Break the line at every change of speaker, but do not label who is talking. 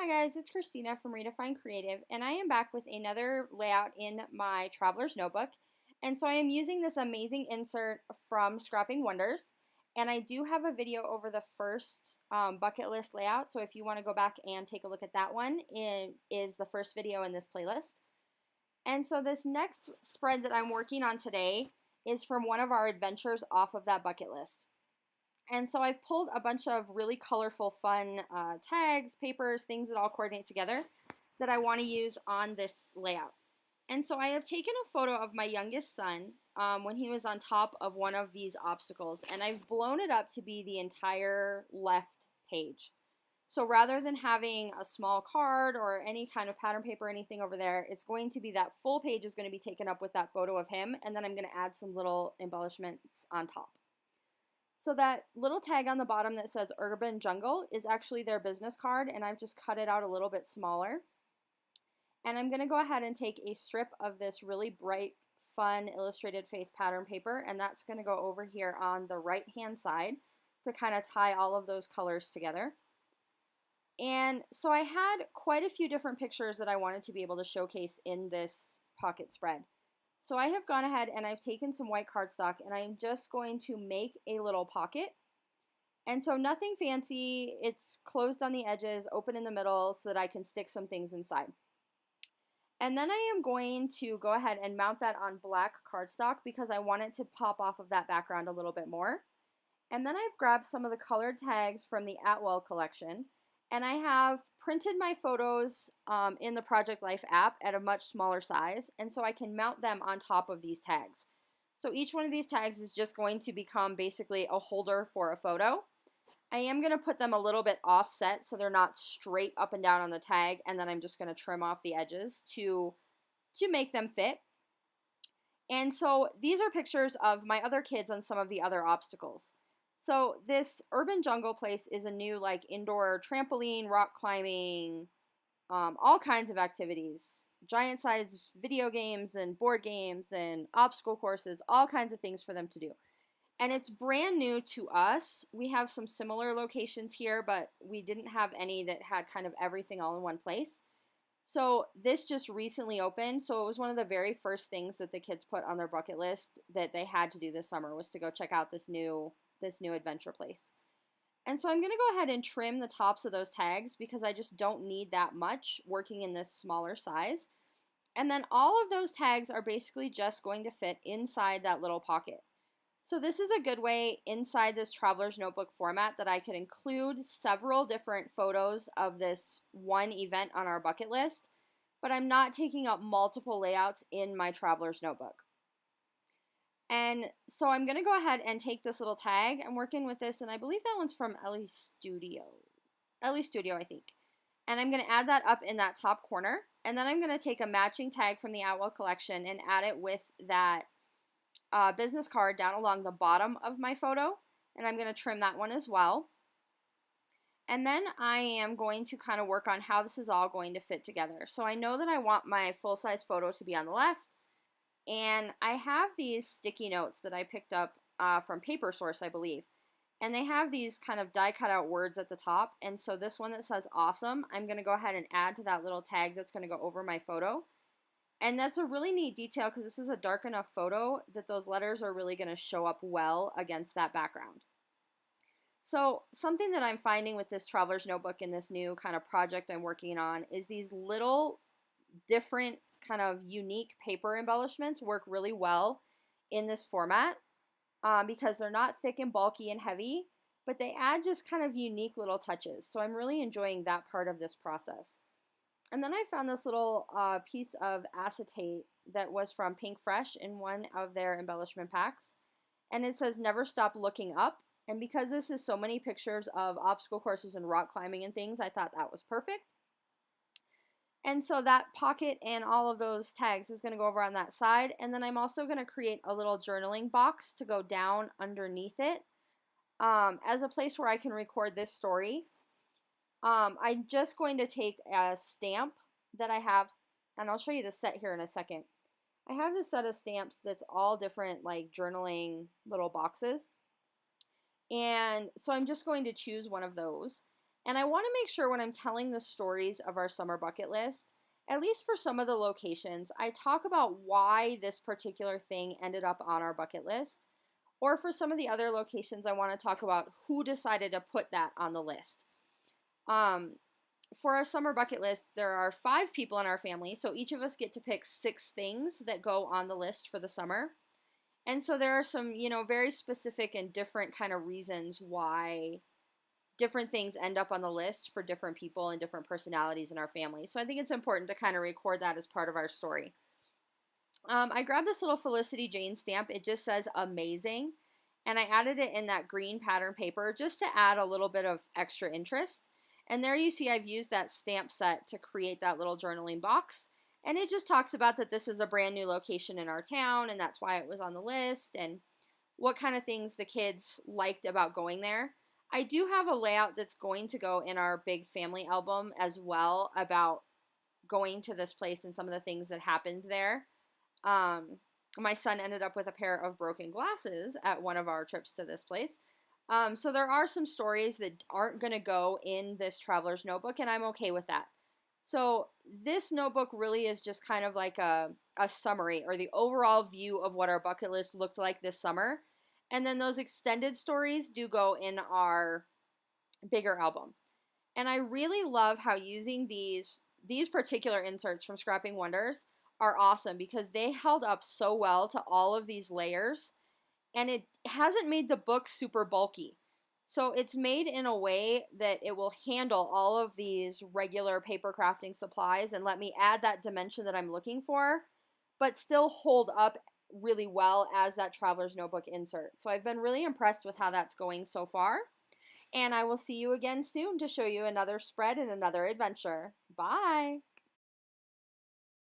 guys, it's Christina from Redefine Creative, and I am back with another layout in my Traveler's Notebook. And so I am using this amazing insert from Scrapping Wonders, and I do have a video over the first bucket list layout, so if you want to go back and take a look at that one, it is the first video in this playlist. And so this next spread that I'm working on today is from one of our adventures off of that bucket list. And so I've pulled a bunch of really colorful, fun tags, papers, things that all coordinate together that I want to use on this layout. And so I have taken a photo of my youngest son when he was on top of one of these obstacles, and I've blown it up to be the entire left page. So rather than having a small card or any kind of pattern paper or anything over there, it's going to be that full page is going to be taken up with that photo of him, and then I'm going to add some little embellishments on top. So that little tag on the bottom that says Urban Jungle is actually their business card, and I've just cut it out a little bit smaller. And I'm going to go ahead and take a strip of this really bright, fun illustrated faith pattern paper, and that's going to go over here on the right hand side to kind of tie all of those colors together. And so I had quite a few different pictures that I wanted to be able to showcase in this pocket spread. So I have gone ahead and I've taken some white cardstock and I'm just going to make a little pocket. And so nothing fancy, it's closed on the edges, open in the middle so that I can stick some things inside. And then I am going to go ahead and mount that on black cardstock because I want it to pop off of that background a little bit more. And then I've grabbed some of the colored tags from the Atwell collection, and I have printed my photos in the Project Life app at a much smaller size, and so I can mount them on top of these tags. So each one of these tags is just going to become basically a holder for a photo. I am going to put them a little bit offset so they're not straight up and down on the tag, and then I'm just going to trim off the edges to make them fit. And so these are pictures of my other kids on some of the other obstacles. So this Urban Jungle place is a new like indoor trampoline, rock climbing, all kinds of activities, giant sized video games and board games and obstacle courses, all kinds of things for them to do. And it's brand new to us. We have some similar locations here, but we didn't have any that had kind of everything all in one place. So this just recently opened, so it was one of the very first things that the kids put on their bucket list that they had to do this summer was to go check out this new adventure place. And so I'm going to go ahead and trim the tops of those tags because I just don't need that much working in this smaller size. And then all of those tags are basically just going to fit inside that little pocket. So this is a good way inside this Traveler's Notebook format that I could include several different photos of this one event on our bucket list, but I'm not taking up multiple layouts in my Traveler's Notebook. And so I'm going to go ahead and take this little tag. I'm working with this, and I believe that one's from Ellie Studio, I think. And I'm going to add that up in that top corner. And then I'm going to take a matching tag from the Atwell collection and add it with that business card down along the bottom of my photo. And I'm going to trim that one as well. And then I am going to kind of work on how this is all going to fit together. So I know that I want my full-size photo to be on the left. And I have these sticky notes that I picked up from Paper Source, I believe. And they have these kind of die cut out words at the top. And so this one that says awesome, I'm going to go ahead and add to that little tag that's going to go over my photo. And that's a really neat detail because this is a dark enough photo that those letters are really going to show up well against that background. So something that I'm finding with this Traveler's Notebook and this new kind of project I'm working on is these little different kind of unique paper embellishments work really well in this format because they're not thick and bulky and heavy, but they add just kind of unique little touches. So I'm really enjoying that part of this process. And then I found this little piece of acetate that was from Pink Fresh in one of their embellishment packs. And it says, never stop looking up. And because this is so many pictures of obstacle courses and rock climbing and things, I thought that was perfect. And so that pocket and all of those tags is going to go over on that side. And then I'm also going to create a little journaling box to go down underneath it as a place where I can record this story. I'm just going to take a stamp that I have, and I'll show you the set here in a second. I have this set of stamps that's all different like journaling little boxes. And so I'm just going to choose one of those. And I want to make sure when I'm telling the stories of our summer bucket list, at least for some of the locations, I talk about why this particular thing ended up on our bucket list. Or for some of the other locations, I want to talk about who decided to put that on the list. Um, for our summer bucket list, there are 5 people in our family, so each of us get to pick 6 things that go on the list for the summer. And so there are some, very specific and different kind of reasons why different things end up on the list for different people and different personalities in our family. So I think it's important to kind of record that as part of our story. I grabbed this little Felicity Jane stamp. It just says amazing. And I added it in that green pattern paper just to add a little bit of extra interest. And there you see I've used that stamp set to create that little journaling box. And it just talks about that this is a brand new location in our town and that's why it was on the list and what kind of things the kids liked about going there. I do have a layout that's going to go in our big family album as well about going to this place and some of the things that happened there. My son ended up with a pair of broken glasses at one of our trips to this place. So there are some stories that aren't going to go in this traveler's notebook, and I'm okay with that. So this notebook really is just kind of like a summary or the overall view of what our bucket list looked like this summer. And then those extended stories do go in our bigger album. And I really love how using these particular inserts from Scrapping Wonders are awesome because they held up so well to all of these layers and it hasn't made the book super bulky. So it's made in a way that it will handle all of these regular paper crafting supplies and let me add that dimension that I'm looking for, but still hold up really well as that traveler's notebook insert. So I've been really impressed with how that's going so far. And I will see you again soon to show you another spread and another adventure. Bye!